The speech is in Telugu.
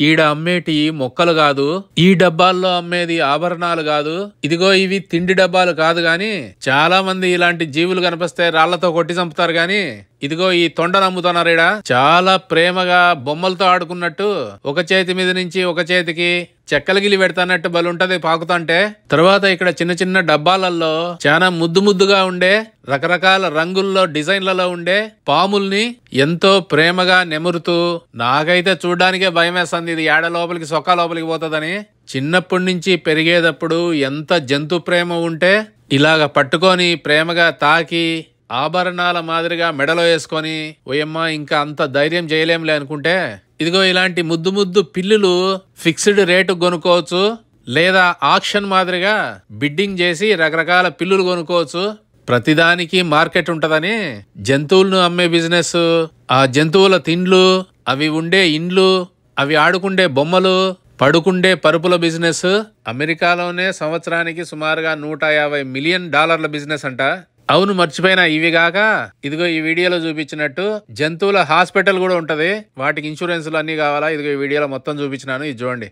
ఈడ అమ్మేటి మొక్కలు కాదు, ఈ డబ్బాల్లో అమ్మేది ఆభరణాలు కాదు, ఇదిగో ఇవి తిండి డబ్బాలు కాదు గాని చాలా మంది ఇలాంటి జీవులు కనిపిస్తే రాళ్లతో కొట్టి చంపుతారు గాని ఇదిగో ఈ తొండను అమ్ముతున్నారీడ. చాలా ప్రేమగా బొమ్మలతో ఆడుకున్నట్టు ఒక చేతి మీద నుంచి ఒక చేతికి చెక్కలగిలి పెడతానట్టు బలుంటది పాకుతంటే. తర్వాత ఇక్కడ చిన్న చిన్న డబ్బాలలో చాలా ముద్దు ముద్దుగా ఉండే రకరకాల రంగుల్లో డిజైన్లలో ఉండే పాముల్ని ఎంతో ప్రేమగా నెమురుతూ, నాకైతే చూడ్డానికే భయం వేస్తుంది ఇది ఏడ లోపలికి సొక్కా లోపలికి పోతుందని. చిన్నప్పటి నుంచి పెరిగేటప్పుడు ఎంత జంతు ప్రేమ ఉంటే ఇలాగ పట్టుకొని ప్రేమగా తాకి ఆభరణాల మాదిరిగా మెడలో వేసుకొని ఓయమ్మా ఇంకా అంత ధైర్యం చేయలేంలే అనుకుంటే ఇదిగో ఇలాంటి ముద్దు ముద్దు పిల్లులు ఫిక్స్డ్ రేటు కొనుక్కోవచ్చు, లేదా ఆక్షన్ మాదిరిగా బిడ్డింగ్ చేసి రకరకాల పిల్లులు కొనుక్కోవచ్చు. ప్రతిదానికి మార్కెట్ ఉంటదని జంతువులను అమ్మే బిజినెస్, ఆ జంతువుల తిండ్లు, అవి ఉండే ఇండ్లు, అవి ఆడుకుండే బొమ్మలు, పడుకుండే పరుపుల బిజినెస్ అమెరికాలోనే సంవత్సరానికి సుమారుగా $150 మిలియన్ బిజినెస్ అంట. అవును, మర్చిపోయినా, ఇవి కాక ఇదిగో ఈ వీడియోలో చూపించినట్టు జంతువుల హాస్పిటల్ కూడా ఉంటది, వాటికి ఇన్సూరెన్స్లు అన్ని కావాలా, ఇదిగో ఈ వీడియోలో మొత్తం చూపించినాను, ఇది చూడండి.